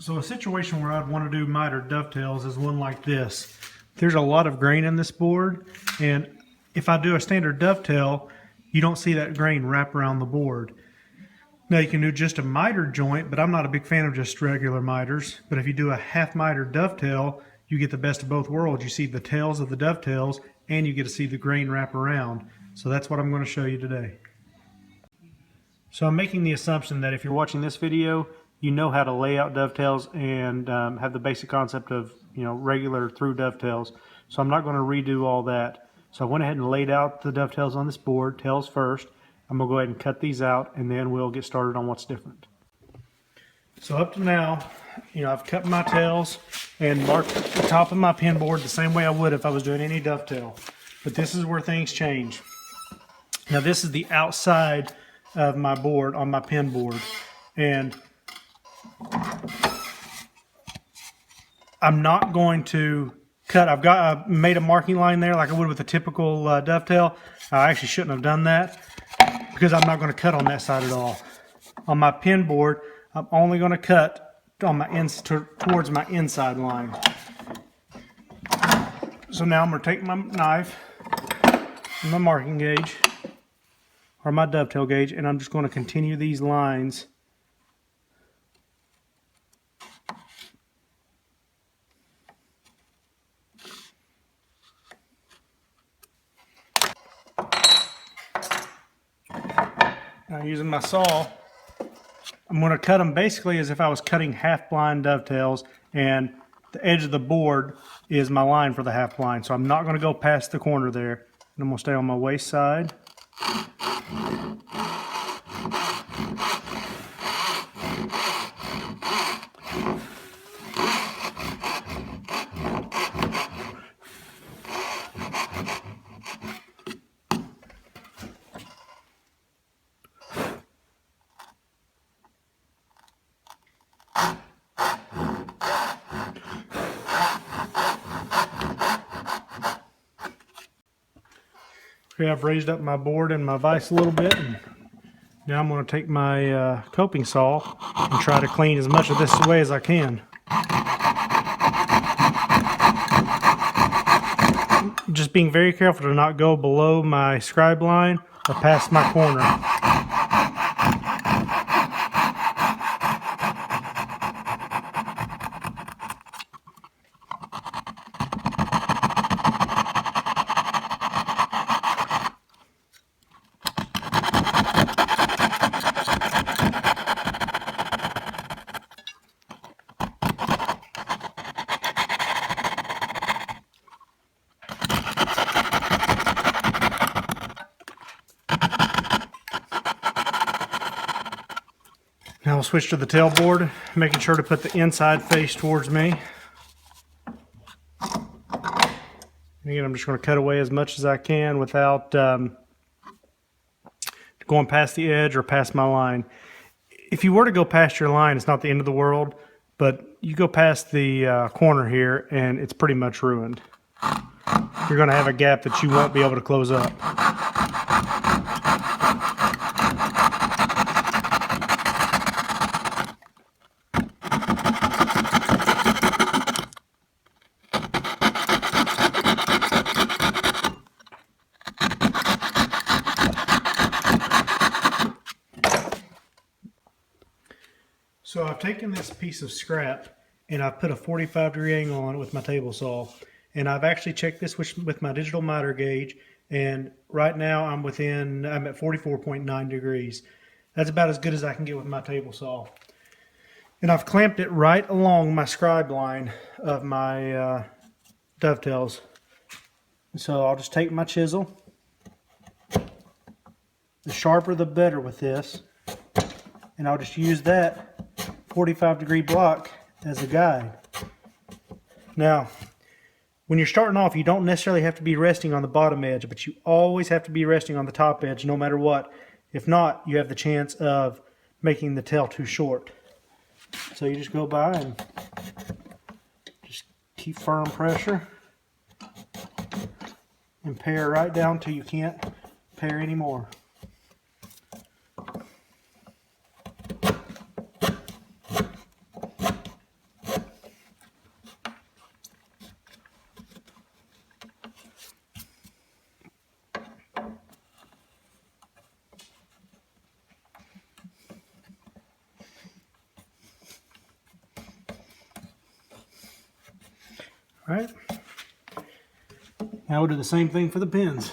So a situation where I'd want to do mitered dovetails is one like this. There's a lot of grain in this board, and if I do a standard dovetail, you don't see that grain wrap around the board. Now you can do just a mitered joint, but I'm not a big fan of just regular miters. But if you do a half mitered dovetail, you get the best of both worlds. You see the tails of the dovetails, and you get to see the grain wrap around. So that's what I'm going to show you today. So I'm making the assumption that if you're watching this video, you know how to lay out dovetails and have the basic concept of regular through dovetails. So I'm not going to redo all that. So I went ahead and laid out the dovetails on this board, tails first. I'm going to go ahead and cut these out, and then we'll get started on what's different. So up to now, I've cut my tails and marked the top of my pin board the same way I would if I was doing any dovetail. But this is where things change. Now this is the outside of my board on my pin board, and I'm not going to cut. I made a marking line there like I would with a typical dovetail. I actually shouldn't have done that because I'm not going to cut on that side at all. On my pin board, I'm only going to cut on my towards my inside line. So now I'm going to take my knife and my marking gauge, or my dovetail gauge, and I'm just going to continue these lines now. Using my saw, I'm going to cut them basically as if I was cutting half blind dovetails, and the edge of the board is my line for the half blind, so I'm not going to go past the corner there, and I'm going to stay on my waist side. Okay, I've raised up my board and my vise a little bit, and now I'm going to take my coping saw and try to clean as much of this away as I can. Just being very careful to not go below my scribe line or past my corner. Now I'll switch to the tail board, making sure to put the inside face towards me. And again, I'm just going to cut away as much as I can without going past the edge or past my line. If you were to go past your line, it's not the end of the world, but you go past the corner here and it's pretty much ruined. You're going to have a gap that you won't be able to close up. So I've taken this piece of scrap and I've put a 45-degree angle on it with my table saw, and I've actually checked this with my digital miter gauge, and right now I'm at 44.9 degrees. That's about as good as I can get with my table saw. And I've clamped it right along my scribe line of my dovetails. So I'll just take my chisel. The sharper the better with this, and I'll just use that 45-degree block as a guide. Now, when you're starting off, you don't necessarily have to be resting on the bottom edge, but you always have to be resting on the top edge no matter what. If not, you have the chance of making the tail too short. So you just go by and just keep firm pressure and pare right down till you can't pare anymore. All right. Now we'll do the same thing for the pins.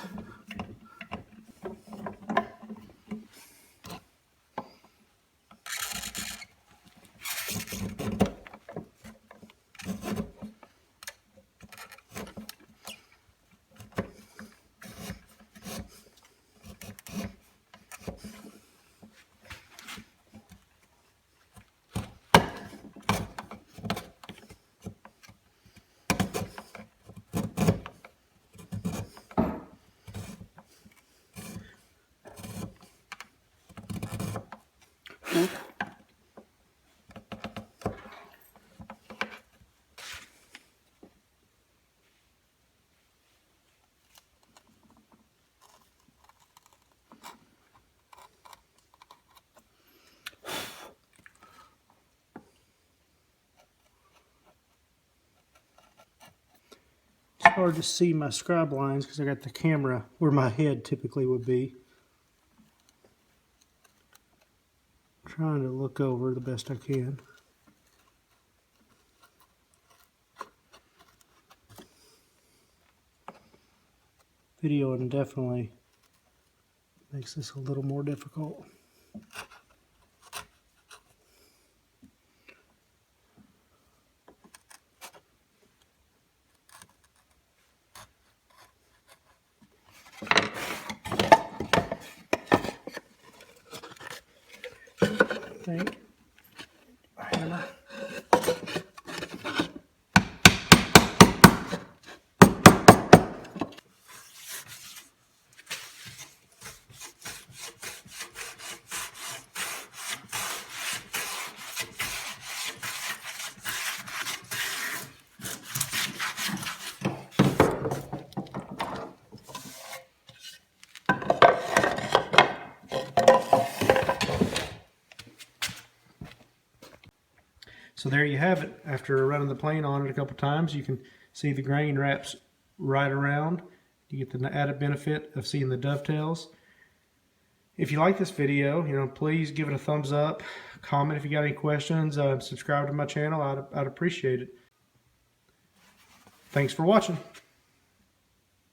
It's hard to see my scribe lines because I got the camera where my head typically would be. Trying to look over the best I can. Videoing definitely makes this a little more difficult. Think. Hammer. So there you have it. After running the plane on it a couple times, you can see the grain wraps right around. You get the added benefit of seeing the dovetails. If you like this video, please give it a thumbs up. Comment if you got any questions. Subscribe to my channel. I'd appreciate it. Thanks for watching.